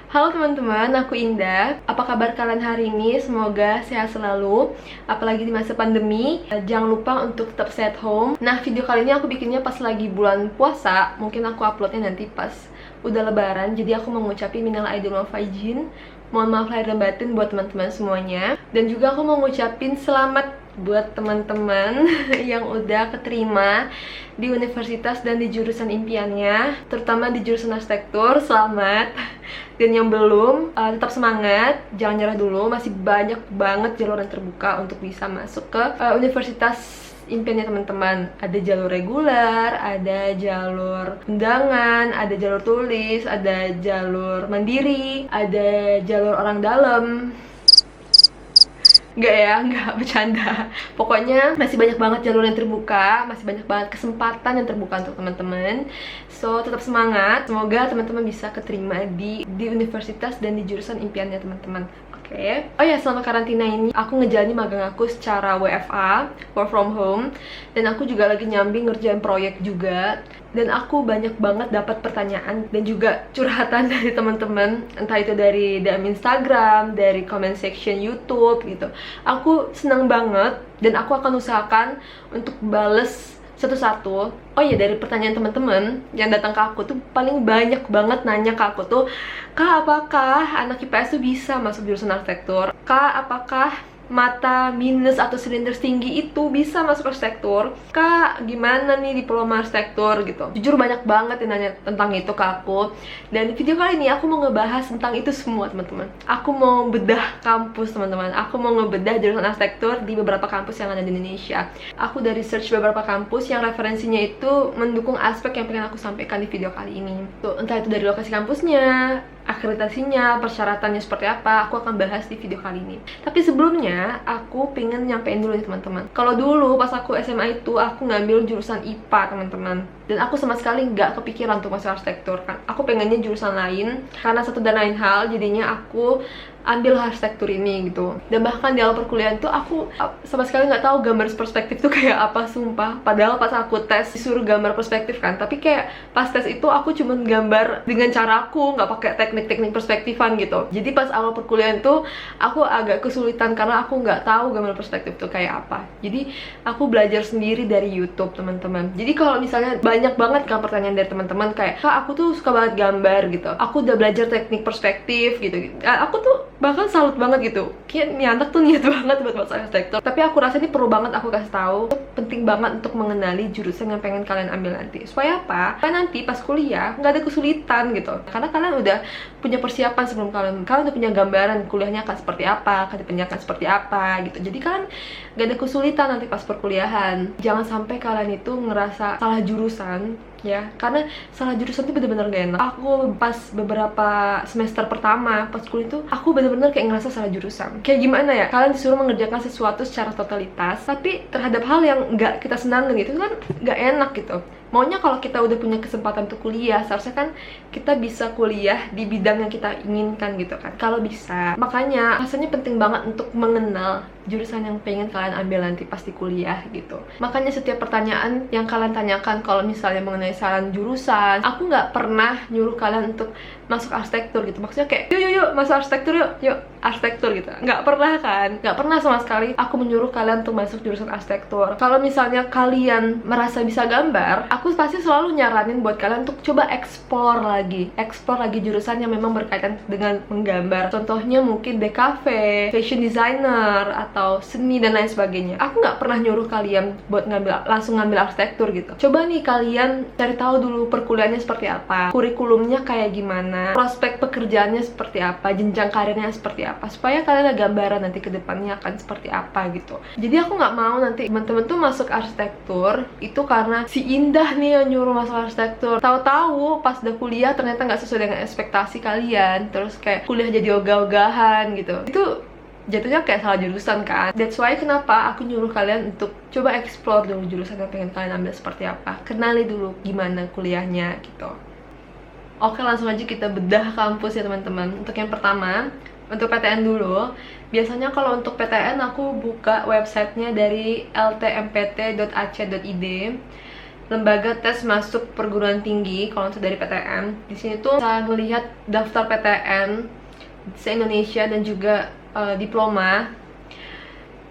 Halo teman-teman, aku Indah. Apa kabar kalian hari ini? Semoga sehat selalu. Apalagi di masa pandemi. Jangan lupa untuk tetap stay at home. Nah, video kali ini aku bikinnya pas lagi bulan puasa. Mungkin aku uploadnya nanti pas udah lebaran. Jadi aku mau ngucapin minal aidin wal faizin. Mohon maaf lahir dan batin buat teman-teman semuanya. Dan juga aku mau ngucapin selamat buat teman-teman yang udah keterima di universitas dan di jurusan impiannya, terutama di jurusan arsitektur. Selamat. Dan yang belum, tetap semangat, jangan nyerah dulu. Masih banyak banget jalur yang terbuka untuk bisa masuk ke universitas impiannya teman-teman. Ada jalur reguler, ada jalur undangan, ada jalur tulis, ada jalur mandiri, ada jalur orang dalam. Enggak ya, enggak bercanda. Pokoknya masih banyak banget jalur yang terbuka, masih banyak banget kesempatan yang terbuka untuk teman-teman. So, tetap semangat. Semoga teman-teman bisa keterima di universitas dan di jurusan impiannya teman-teman. Oke. Oh ya, selama karantina ini aku ngejalanin magang aku secara WFA, work from home, dan aku juga lagi nyambi ngerjain proyek juga. Dan aku banyak banget dapat pertanyaan dan juga curhatan dari teman-teman, entah itu dari DM Instagram, dari comment section YouTube gitu. Aku senang banget dan aku akan usahakan untuk bales satu-satu. Oh iya, dari pertanyaan teman-teman yang datang ke aku tuh paling banyak banget nanya ke aku tuh, Kak, apakah anak IPS tuh bisa masuk jurusan arsitektur? Kak, apakah mata minus atau silinder tinggi itu bisa masuk arsitektur? Kak, gimana nih diploma arsitektur gitu? Jujur banyak banget yang nanya tentang itu ke aku. Dan di video kali ini aku mau ngebahas tentang itu semua teman-teman. Aku mau bedah kampus teman-teman. Aku mau ngebedah jurusan arsitektur di beberapa kampus yang ada di Indonesia. Aku dari search beberapa kampus yang referensinya itu mendukung aspek yang pengen aku sampaikan di video kali ini. Tuh, entah itu dari lokasi kampusnya, akreditasinya, persyaratannya seperti apa, aku akan bahas di video kali ini. Tapi sebelumnya, aku pengen nyampein dulu nih teman-teman. Kalau dulu pas aku SMA itu, aku ngambil jurusan IPA teman-teman. Dan aku sama sekali nggak kepikiran untuk masuk arsitektur kan. Aku pengennya jurusan lain, karena satu dan lain hal, jadinya aku ambil arsitektur ini gitu. Dan bahkan di awal perkuliahan tuh aku sama sekali nggak tahu gambar perspektif tuh kayak apa, sumpah. Padahal pas aku tes disuruh gambar perspektif kan, tapi kayak pas tes itu aku cuma gambar dengan caraku, nggak pakai teknik-teknik perspektifan gitu. Jadi pas awal perkuliahan tuh aku agak kesulitan karena aku nggak tahu gambar perspektif tuh kayak apa. Jadi aku belajar sendiri dari YouTube teman-teman. Jadi kalau misalnya banyak banget kan pertanyaan dari teman-teman kayak, Kak, aku tuh suka banget gambar gitu, aku udah belajar teknik perspektif gitu. Aku tuh bahkan salut banget gitu, kayak nih anak tuh niat banget buat masuk arsitektur. Tapi aku rasa ini perlu banget aku kasih tahu, penting banget untuk mengenali jurusan yang pengen kalian ambil nanti. Supaya apa? Karena nanti pas kuliah nggak ada kesulitan gitu, karena kalian udah punya persiapan sebelum kalian udah punya gambaran kuliahnya akan seperti apa, kedepannya akan seperti apa gitu. Jadi kalian nggak ada kesulitan nanti pas perkuliahan. Jangan sampai kalian itu ngerasa salah jurusan ya, karena salah jurusan itu bener-bener gak enak. Aku pas beberapa semester pertama pas kuliah itu aku bener-bener kayak ngerasa salah jurusan. Kayak gimana ya, kalian disuruh mengerjakan sesuatu secara totalitas, tapi terhadap hal yang nggak kita senangin gitu kan nggak enak gitu. Maunya kalau kita udah punya kesempatan untuk kuliah, seharusnya kan kita bisa kuliah di bidang yang kita inginkan gitu kan, kalau bisa. Makanya rasanya penting banget untuk mengenal jurusan yang pengen kalian ambil nanti pasti kuliah gitu. Makanya setiap pertanyaan yang kalian tanyakan kalau misalnya mengenai saran jurusan, aku nggak pernah nyuruh kalian untuk masuk arsitektur gitu. Maksudnya kayak yuk masuk arsitektur, yuk arsitektur gitu. Nggak pernah kan, nggak pernah sama sekali aku menyuruh kalian untuk masuk jurusan arsitektur. Kalau misalnya kalian merasa bisa gambar, aku pasti selalu nyaranin buat kalian untuk coba explore lagi jurusan yang memang berkaitan dengan menggambar. Contohnya mungkin DKV, fashion designer, atau seni dan lain sebagainya. Aku nggak pernah nyuruh kalian buat langsung ngambil arsitektur gitu. Coba nih kalian cari tahu dulu perkuliahannya seperti apa, kurikulumnya kayak gimana, prospek pekerjaannya seperti apa, jenjang karirnya seperti apa, supaya kalian ada gambaran nanti ke depannya akan seperti apa gitu. Jadi aku nggak mau nanti teman-teman tuh masuk arsitektur itu karena si Indah nih yang nyuruh masuk arsitektur. Tahu-tahu pas udah kuliah ternyata nggak sesuai dengan ekspektasi kalian, terus kayak kuliah jadi ogah-ogahan gitu. Itu jatuhnya kayak salah jurusan kan. That's why kenapa aku nyuruh kalian untuk coba explore dulu jurusan yang pengen kalian ambil seperti apa, kenali dulu gimana kuliahnya gitu. Oke, langsung aja kita bedah kampus ya teman-teman. Untuk yang pertama, untuk PTN dulu. Biasanya kalau untuk PTN aku buka websitenya dari ltmpt.ac.id. lembaga tes masuk perguruan tinggi kalau untuk dari PTN. Di sini tuh bisa melihat daftar PTN se-Indonesia dan juga diploma.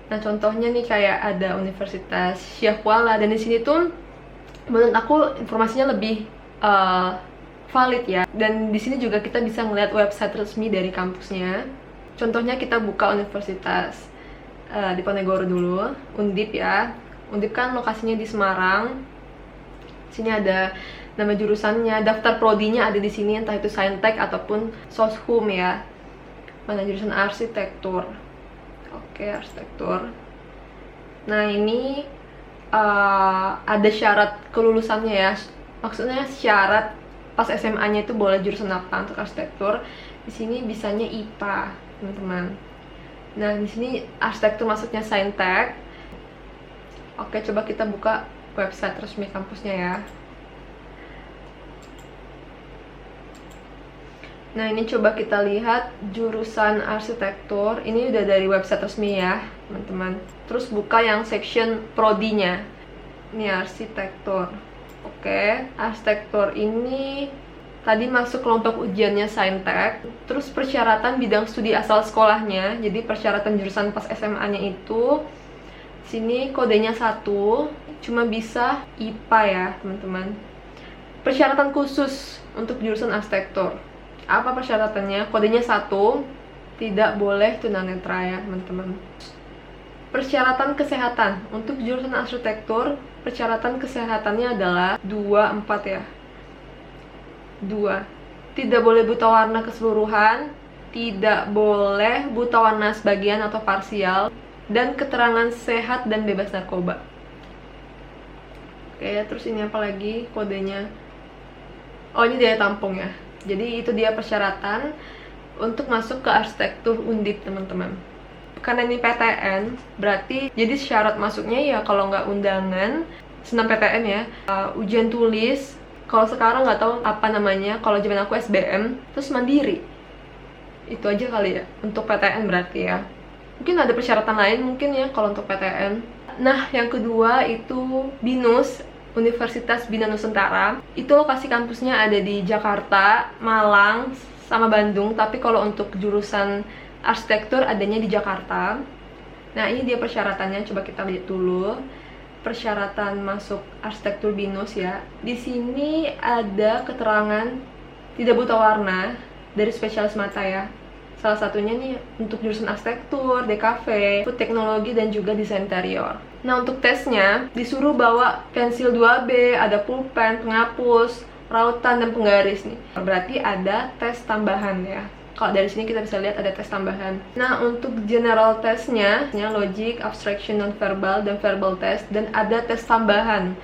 Nah, contohnya nih kayak ada Universitas Syekh Kuala, dan di sini tuh menurut aku informasinya lebih valid ya. Dan di sini juga kita bisa ngeliat website resmi dari kampusnya. Contohnya kita buka Universitas Diponegoro dulu, Undip ya. Undip kan lokasinya di Semarang. Sini ada nama jurusannya, daftar prodinya ada di sini, entah itu Saintek ataupun Soshum ya. Mana jurusan arsitektur. Oke, arsitektur. Nah, ini ada syarat kelulusannya ya. Maksudnya syarat pas SMA-nya itu boleh jurusan apa untuk arsitektur. Di sini bisanya IPA, teman-teman. Nah, di sini arsitektur masuknya Saintek. Oke, coba kita buka website resmi kampusnya ya. Nah, ini coba kita lihat jurusan arsitektur. Ini udah dari website resmi ya, teman-teman. Terus buka yang section prodinya. Ini arsitektur. Oke, arsitektur ini tadi masuk kelompok ujiannya Saintek. Terus persyaratan bidang studi asal sekolahnya. Jadi persyaratan jurusan pas SMA-nya itu sini kodenya 1, cuma bisa IPA ya, teman-teman. Persyaratan khusus untuk jurusan arsitektur. Apa persyaratannya? Kodenya 1, tidak boleh tunanetra ya, teman-teman. Persyaratan kesehatan untuk jurusan arsitektur, persyaratan kesehatannya adalah 2-4 ya. 2. Tidak boleh buta warna keseluruhan, tidak boleh buta warna sebagian atau parsial, dan keterangan sehat dan bebas narkoba. Oke, terus ini apa lagi kodenya? Oh, ini daya tampung ya. Jadi itu dia persyaratan untuk masuk ke arsitektur Undip, teman-teman. Karena ini PTN, berarti jadi syarat masuknya ya kalau nggak undangan, senam PTN ya, ujian tulis. Kalau sekarang nggak tahu apa namanya, kalau zaman aku SBM, terus mandiri. Itu aja kali ya, untuk PTN berarti ya. Mungkin ada persyaratan lain mungkin ya kalau untuk PTN. Nah, yang kedua itu BINUS, Universitas Bina Nusantara. Itu lokasi kampusnya ada di Jakarta, Malang, sama Bandung. Tapi kalau untuk jurusan arsitektur adanya di Jakarta. Nah, ini dia persyaratannya, coba kita lihat dulu. Persyaratan masuk arsitektur BINUS ya. Di sini ada keterangan tidak buta warna dari spesialis mata ya. Salah satunya nih untuk jurusan arsitektur, DKV, food teknologi, dan juga desain interior. Nah, untuk tesnya disuruh bawa pensil 2B, ada pulpen, penghapus, rautan, dan penggaris nih. Berarti ada tes tambahan ya. Kalau dari sini kita bisa lihat ada tes tambahan. Nah, untuk general testnya, logic, abstraction, non-verbal, dan verbal test, dan ada tes tambahan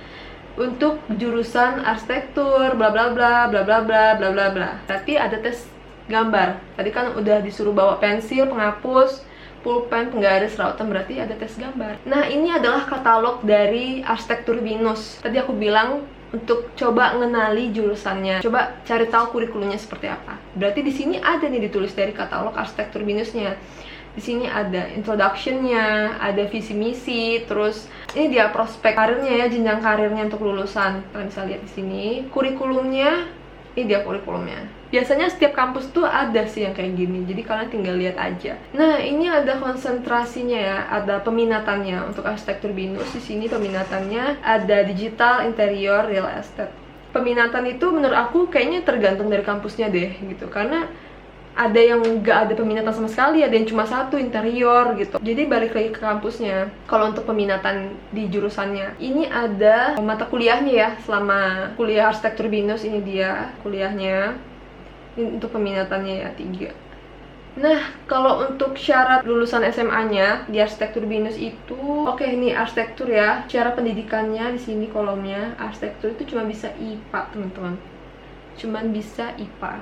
untuk jurusan arsitektur, bla bla bla, bla bla bla, bla bla bla. Tapi ada tes gambar. Tadi kan udah disuruh bawa pensil, penghapus, pulpen, penggaris, rautan, berarti ada tes gambar. Nah, ini adalah katalog dari arsitektur BINUS. Tadi aku bilang untuk coba ngenali jurusannya, coba cari tahu kurikulumnya seperti apa. Berarti di sini ada nih ditulis dari katalog arsitektur BINUSnya. Di sini ada introduction-nya, ada visi misi, terus ini dia prospek karirnya ya, jenjang karirnya untuk lulusan. Kalian bisa lihat di sini. Kurikulumnya, ini dia kurikulumnya. Biasanya setiap kampus tuh ada sih yang kayak gini, jadi kalian tinggal lihat aja. Nah, ini ada konsentrasinya ya, ada peminatannya untuk arsitektur BINUS. Di sini peminatannya ada digital, interior, real estate. Peminatan itu menurut aku kayaknya tergantung dari kampusnya deh gitu, karena ada yang nggak ada peminatan sama sekali, ada yang cuma 1 interior gitu. Jadi balik lagi ke kampusnya. Kalau untuk peminatan di jurusannya, ini ada mata kuliahnya ya. Selama kuliah arsitektur BINUS, ini dia kuliahnya. Ini untuk peminatannya ya 3. Nah, kalau untuk syarat lulusan SMA-nya di arsitektur BINUS itu, oke, ini arsitektur ya. Cara pendidikannya di sini kolomnya, arsitektur itu cuma bisa IPA, teman-teman. Cuman bisa IPA.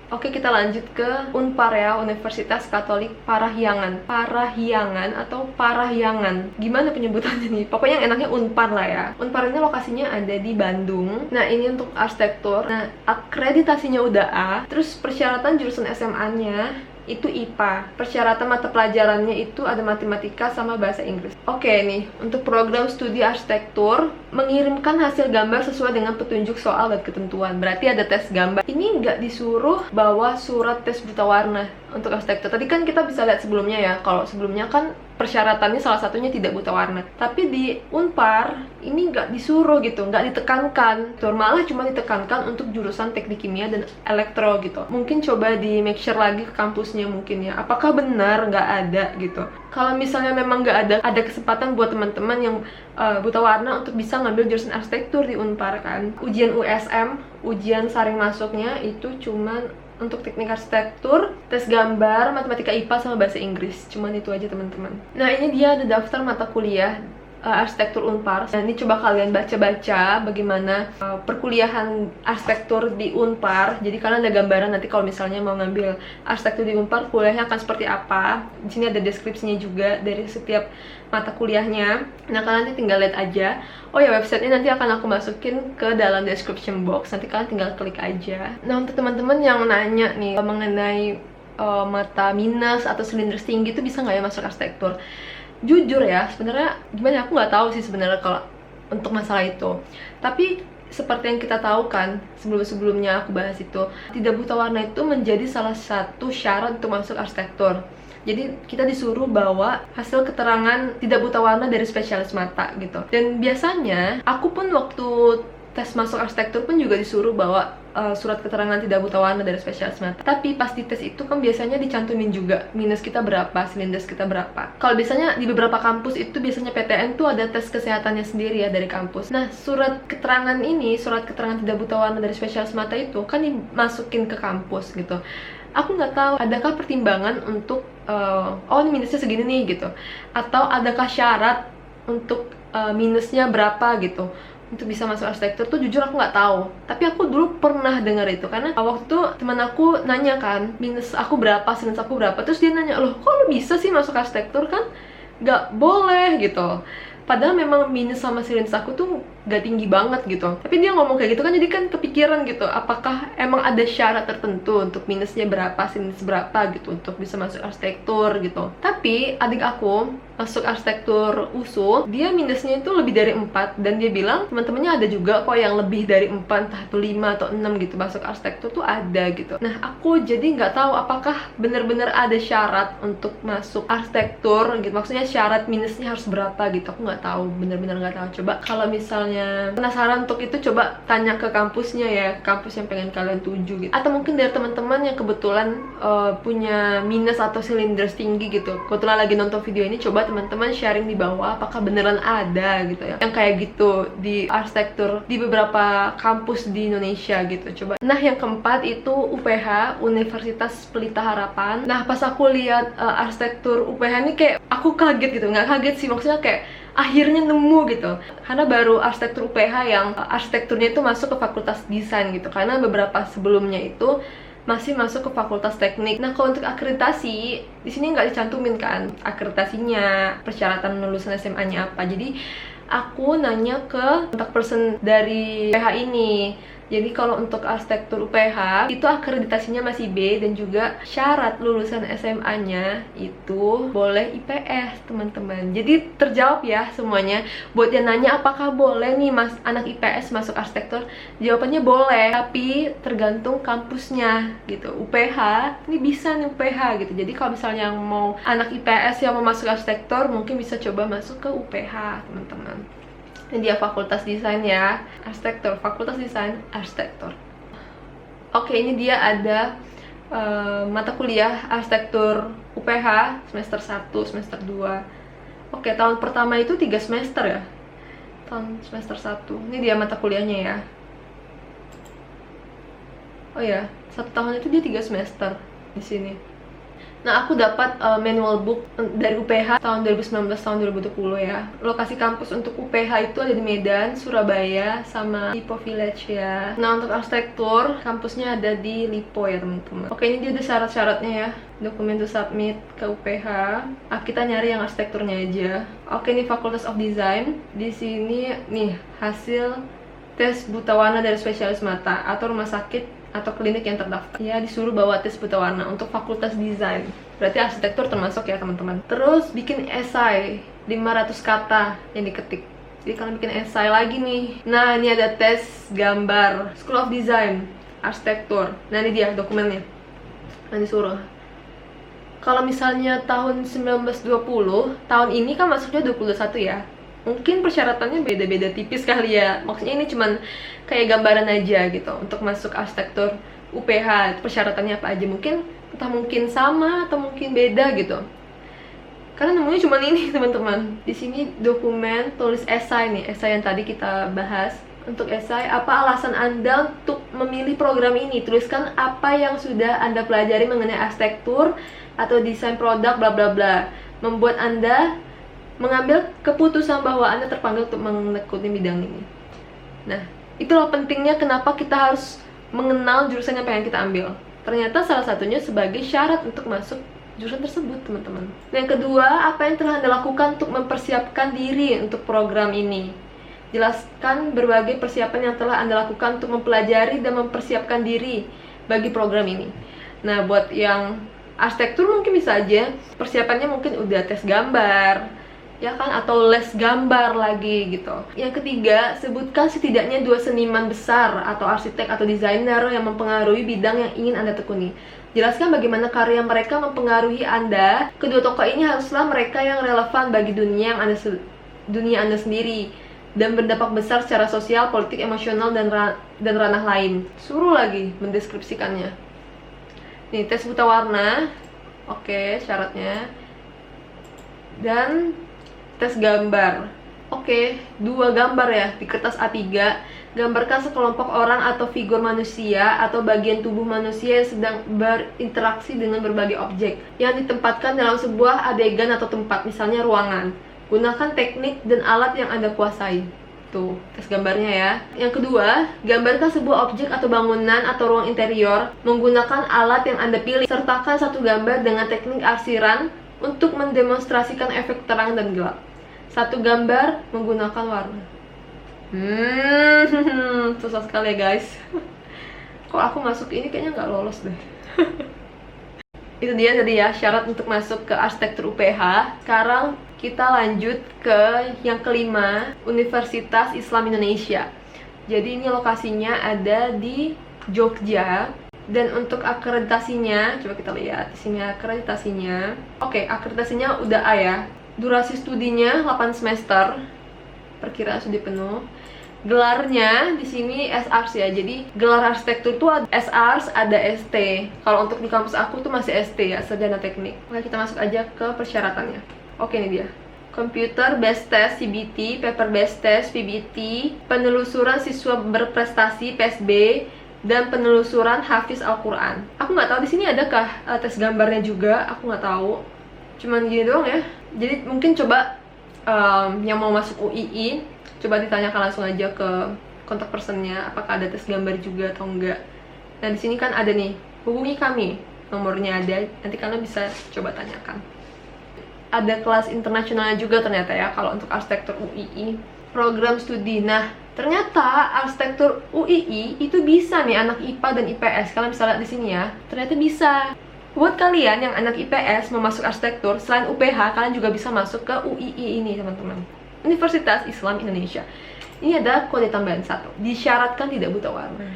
Oke, kita lanjut ke Unpar ya, Universitas Katolik Parahyangan. Parahyangan atau Parahyangan, gimana penyebutannya nih? Pokoknya yang enaknya Unpar lah ya. Unpar ini lokasinya ada di Bandung. Nah, ini untuk arsitektur. Nah, akreditasinya udah A. Terus persyaratan jurusan SMA-nya itu IPA. Persyaratan mata pelajarannya itu ada matematika sama bahasa Inggris. Oke nih, untuk program studi arsitektur, mengirimkan hasil gambar sesuai dengan petunjuk soal dan ketentuan. Berarti ada tes gambar. Ini nggak disuruh bawa surat tes buta warna untuk arsitektur. Tadi kan kita bisa lihat sebelumnya ya, kalau sebelumnya kan persyaratannya salah satunya tidak buta warna. Tapi di Unpar ini nggak disuruh gitu, nggak ditekankan. Malah cuma ditekankan untuk jurusan teknik kimia dan elektro gitu. Mungkin coba di make sure lagi ke kampusnya mungkin ya, apakah benar nggak ada gitu. Kalau misalnya memang nggak ada kesempatan buat teman-teman yang buta warna untuk bisa ngambil jurusan arsitektur di Unpar kan. Ujian USM, ujian saring masuknya itu cuman untuk teknik arsitektur, tes gambar, matematika IPA sama bahasa Inggris. Cuman itu aja teman-teman. Nah ini dia ada daftar mata kuliah arsitektur Unpar. Nah ini coba kalian baca-baca bagaimana perkuliahan arsitektur di Unpar. Jadi kalian ada gambaran nanti kalau misalnya mau ngambil arsitektur di Unpar, kuliahnya akan seperti apa. Di sini ada deskripsinya juga dari setiap mata kuliahnya. Nah kalian nanti tinggal lihat aja. Oh ya, websitenya nanti akan aku masukin ke dalam description box. Nanti kalian tinggal klik aja. Nah untuk teman-teman yang nanya nih mengenai mata minus atau silinder tinggi itu bisa nggak ya masuk arsitektur? Jujur ya, sebenarnya gimana, aku nggak tahu sih sebenarnya kalau untuk masalah itu. Tapi seperti yang kita tahu kan, sebelum-sebelumnya aku bahas itu, tidak buta warna itu menjadi salah satu syarat untuk masuk arsitektur. Jadi kita disuruh bawa hasil keterangan tidak buta warna dari spesialis mata gitu. Dan biasanya aku pun waktu tes masuk arsitektur pun juga disuruh bawa surat keterangan tidak buta warna dari spesialis mata. Tapi pas di tes itu kan biasanya dicantumin juga minus kita berapa, silinder kita berapa. Kalau biasanya di beberapa kampus itu biasanya PTN tuh ada tes kesehatannya sendiri ya dari kampus. Nah surat keterangan ini, surat keterangan tidak buta warna dari spesialis mata itu kan dimasukin ke kampus gitu. Aku nggak tahu adakah pertimbangan untuk oh ini minusnya segini nih gitu, atau adakah syarat untuk minusnya berapa gitu untuk bisa masuk arsitektur tuh. Jujur aku nggak tahu, tapi aku dulu pernah dengar itu karena waktu teman aku nanya kan minus aku berapa, sinus aku berapa, terus dia nanya, loh kok lu bisa sih masuk arsitektur, kan nggak boleh gitu. Padahal memang minus sama sinus aku tuh gak tinggi banget gitu. Tapi dia ngomong kayak gitu kan, jadi kan kepikiran gitu, apakah emang ada syarat tertentu untuk minusnya berapa, sinus berapa gitu untuk bisa masuk arsitektur gitu. Tapi adik aku masuk arsitektur USU, dia minusnya itu lebih dari 4, dan dia bilang teman-temannya ada juga kok yang lebih dari 4, entah itu 5 atau 6 gitu masuk arsitektur tuh ada gitu. Nah aku jadi nggak tahu apakah bener-bener ada syarat untuk masuk arsitektur gitu, maksudnya syarat minusnya harus berapa gitu. Aku nggak tahu, bener-bener nggak tahu. Coba kalau misalnya penasaran untuk itu, coba tanya ke kampusnya ya, kampus yang pengen kalian tuju gitu. Atau mungkin dari teman-teman yang kebetulan punya minus atau silinder tinggi gitu, kebetulan lagi nonton video ini, coba teman-teman sharing di bawah apakah beneran ada gitu ya yang kayak gitu di arsitektur di beberapa kampus di Indonesia gitu. Coba. Nah yang keempat itu UPH, Universitas Pelita Harapan. Nah pas aku lihat arsitektur UPH ini kayak aku kaget gitu, nggak kaget sih, maksudnya kayak akhirnya nemu gitu, karena baru arsitektur UPH yang arsitekturnya itu masuk ke fakultas desain gitu, karena beberapa sebelumnya itu masih masuk ke fakultas teknik. Nah kalau untuk akreditasi di sini nggak dicantumin kan akreditasinya, persyaratan lulusan SMA-nya apa. Jadi aku nanya ke kontak person dari UPH ini. Jadi kalau untuk arsitektur UPH itu akreditasinya masih B, dan juga syarat lulusan SMA-nya itu boleh IPS teman-teman. Jadi terjawab ya semuanya. Buat yang nanya apakah boleh nih mas anak IPS masuk arsitektur, jawabannya boleh, tapi tergantung kampusnya gitu. UPH ini bisa nih UPH gitu. Jadi kalau misalnya yang mau anak IPS yang mau masuk arsitektur, mungkin bisa coba masuk ke UPH teman-teman. Ini dia fakultas desain ya, arsitektur, fakultas desain arsitektur. Oke, ini dia ada mata kuliah arsitektur UPH semester 1, semester 2. Oke, tahun pertama itu 3 semester ya, tahun semester 1. Ini dia mata kuliahnya ya. Oh ya, 1 tahun itu dia 3 semester di sini. Nah, aku dapat manual book dari UPH tahun 2019 tahun 2020 ya. Lokasi kampus untuk UPH itu ada di Medan, Surabaya, sama Lipo Village ya. Nah, untuk arsitektur kampusnya ada di Lipo ya, teman-teman. Oke, ini dia ada syarat-syaratnya ya. Dokumen to submit ke UPH. Kita nyari yang arsitekturnya aja. Oke, ini Faculty of Design. Di sini nih hasil tes buta warna dari spesialis mata atau rumah sakit atau klinik yang terdaftar. Ya, disuruh bawa tes buta warna untuk fakultas desain. Berarti arsitektur termasuk ya teman-teman. Terus bikin esai 500 kata yang diketik. Jadi kalian bikin esai lagi nih. Nah, ini ada tes gambar School of Design, arsitektur. Nah, ini dia dokumennya. Nah, disuruh. Kalau misalnya tahun 1920, tahun ini kan masuknya 21 ya. Mungkin persyaratannya beda-beda tipis kali ya. Maksudnya ini cuman kayak gambaran aja gitu. Untuk masuk arsitektur UPH, persyaratannya apa aja. Entah mungkin sama atau mungkin beda gitu. Karena nemunya cuma ini teman-teman. Di sini dokumen tulis esai nih, esai yang tadi kita bahas. Untuk esai, apa alasan Anda untuk memilih program ini? Tuliskan apa yang sudah Anda pelajari mengenai arsitektur atau desain produk bla bla bla. Membuat Anda mengambil keputusan bahwa Anda terpanggil untuk menekuni bidang ini. Nah, itulah pentingnya kenapa kita harus mengenal jurusan yang pengen kita ambil. Ternyata salah satunya sebagai syarat untuk masuk jurusan tersebut, teman-teman. Yang kedua, apa yang telah Anda lakukan untuk mempersiapkan diri untuk program ini? Jelaskan berbagai persiapan yang telah Anda lakukan untuk mempelajari dan mempersiapkan diri bagi program ini. Nah, buat yang arsitektur mungkin bisa aja persiapannya mungkin udah tes gambar, ya kan, atau les gambar lagi gitu. Yang ketiga, sebutkan setidaknya 2 seniman besar atau arsitek atau desainer yang mempengaruhi bidang yang ingin Anda tekuni. Jelaskan bagaimana karya mereka mempengaruhi Anda. Kedua tokoh ini haruslah mereka yang relevan bagi dunia Anda sendiri dan berdampak besar secara sosial, politik, emosional, dan ranah lain. Suruh lagi mendeskripsikannya. Nih, tes buta warna. Oke, syaratnya. Dan tes gambar. Oke, 2 gambar ya di kertas A3. Gambarkan sekelompok orang atau figur manusia atau bagian tubuh manusia yang sedang berinteraksi dengan berbagai objek yang ditempatkan dalam sebuah adegan atau tempat, misalnya ruangan. Gunakan teknik dan alat yang Anda kuasai. Tuh, tes gambarnya ya. Yang kedua, gambarkan sebuah objek atau bangunan atau ruang interior menggunakan alat yang Anda pilih. Sertakan satu gambar dengan teknik arsiran untuk mendemonstrasikan efek terang dan gelap. Satu gambar menggunakan warna. Susah sekali ya guys. Kok aku masuk ini kayaknya nggak lolos deh. Itu dia tadi ya syarat untuk masuk ke arsitektur UPH. Sekarang kita lanjut ke yang kelima, Universitas Islam Indonesia. Jadi ini lokasinya ada di Jogja. Dan untuk akreditasinya, coba kita lihat di sini akreditasinya. Oke, akreditasinya udah A ya. Durasi studinya 8 semester. Perkiraan studi penuh. Gelarnya di sini SARS ya. Jadi gelar arsitektur tuh ada SARS, ada ST. Kalau untuk di kampus aku tuh masih ST ya, sarjana teknik. Oke, kita masuk aja ke persyaratannya. Oke, ini dia. Computer Based Test CBT, Paper Based Test PBT, penelusuran siswa berprestasi PSB, dan penelusuran Hafiz Al-Quran. Aku nggak tahu di sini adakah tes gambarnya juga. Aku nggak tahu. Cuman gini doang ya. Jadi mungkin coba yang mau masuk UII, coba ditanyakan langsung aja ke kontak personnya apakah ada tes gambar juga atau enggak. Nah, di sini kan ada nih, hubungi kami, nomornya ada, nanti kalian bisa coba tanyakan. Ada kelas internasionalnya juga ternyata ya kalau untuk arsitektur UII, program studi. Nah, ternyata arsitektur UII itu bisa nih anak IPA dan IPS. Kalian bisa lihat di sini ya, ternyata bisa. Buat kalian yang anak IPS mau masuk arsitektur, selain UPH, kalian juga bisa masuk ke UII ini, teman-teman. Universitas Islam Indonesia. Ini ada kode tambahan 1. Disyaratkan tidak buta warna.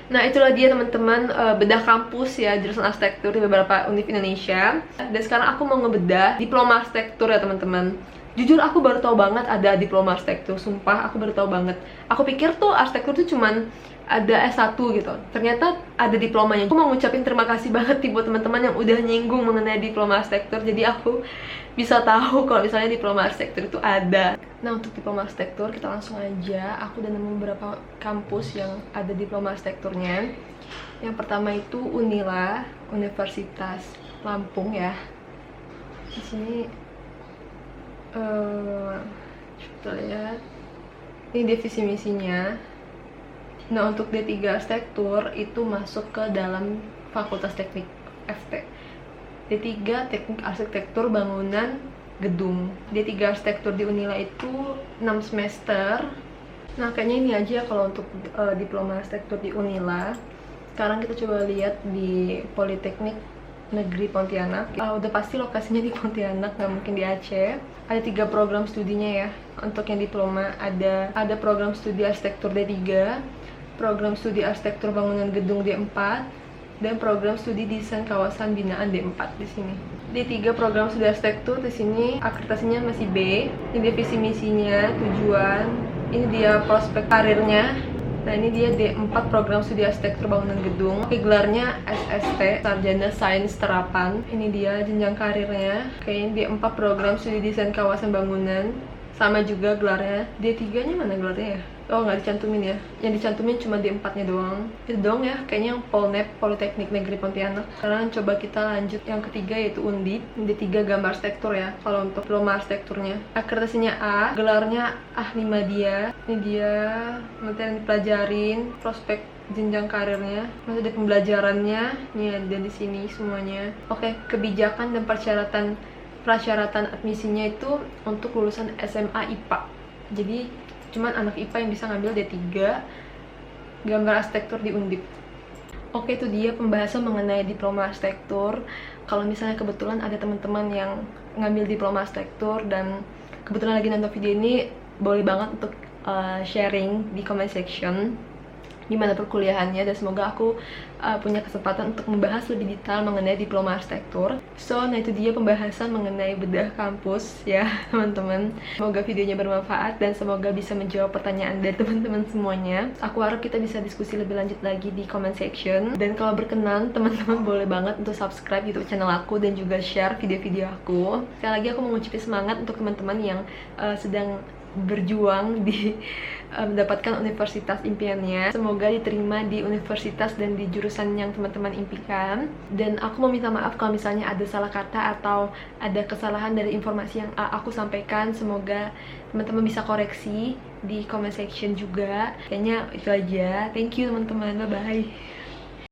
Nah itulah dia teman-teman bedah kampus ya jurusan arsitektur di beberapa univ Indonesia. Dan sekarang aku mau ngebedah diploma arsitektur ya teman-teman. Jujur aku baru tahu banget ada diploma arsitektur. Sumpah aku baru tahu banget. Aku pikir tuh arsitektur tuh cuman ada S1 gitu. Ternyata ada diplomanya. Aku mau ngucapin terima kasih banget nih buat teman-teman yang udah nyinggung mengenai diploma arsitektur. Jadi aku bisa tahu kalau misalnya diploma arsitektur itu ada. Nah, untuk diploma arsitektur kita langsung aja. Aku udah nemu beberapa kampus yang ada diploma arsitekturnya. Yang pertama itu Unila, Universitas Lampung ya. Di sini kita lihat. Ini divisi misinya. Nah, untuk D3 arsitektur itu masuk ke dalam Fakultas Teknik FT. D3 Teknik Arsitektur Bangunan Gedung. D3 arsitektur di Unila itu 6 semester. Nah, kayaknya ini aja kalau untuk diploma arsitektur di Unila. Sekarang kita coba lihat di Politeknik Negeri Pontianak. Udah pasti lokasinya di Pontianak, nggak mungkin di Aceh. Ada 3 program studinya ya. Untuk yang diploma ada program studi arsitektur D3, program studi arsitektur bangunan gedung D4, dan program studi desain kawasan binaan D4 di sini. Di 3 program studi arsitektur di sini akreditasinya masih B. Ini visi misinya, tujuan, ini dia prospek karirnya. Nah ini dia D4 program studi arsitektur bangunan gedung. Oke, gelarnya SST, Sarjana Sains Terapan. Ini dia jenjang karirnya. Oke, ini D4 program studi desain kawasan bangunan. Sama juga gelarnya. D3-nya mana gelarnya ya? Oh, nggak dicantumin ya. Yang dicantumin cuma D4-nya doang. Itu doang ya, kayaknya yang Polnep, Politeknik Negeri Pontianak. Sekarang coba kita lanjut yang ketiga, yaitu Undip. D3 gambar arsitektur ya, kalau untuk diploma arsitekturnya. Akreditasinya A, gelarnya ahli media. Ini dia materi yang dipelajarin, prospek jenjang karirnya, masih ada pembelajarannya. Ini ada di sini semuanya. Oke, kebijakan dan persyaratan admisinya itu untuk lulusan SMA IPA. Jadi cuman anak IPA yang bisa ngambil D3 gambar arsitektur di Undip. Oke, itu dia pembahasan mengenai diploma arsitektur. Kalau misalnya kebetulan ada teman-teman yang ngambil diploma arsitektur dan kebetulan lagi nonton video ini, boleh banget untuk sharing di comment section gimana perkuliahannya, dan semoga aku punya kesempatan untuk membahas lebih detail mengenai diploma arsitektur. Nah itu dia pembahasan mengenai bedah kampus ya teman-teman. Semoga videonya bermanfaat dan semoga bisa menjawab pertanyaan dari teman-teman semuanya. Aku harap kita bisa diskusi lebih lanjut lagi di comment section, dan kalau berkenan teman-teman boleh banget untuk subscribe YouTube channel aku dan juga share video-video aku. Sekali lagi aku mau ngucapin semangat untuk teman-teman yang sedang berjuang di mendapatkan universitas impiannya. Semoga diterima di universitas dan di jurusan yang teman-teman impikan. Dan aku mau minta maaf kalau misalnya ada salah kata atau ada kesalahan dari informasi yang aku sampaikan. Semoga teman-teman bisa koreksi di comment section juga. Kayaknya itu aja. Thank you teman-teman, bye-bye.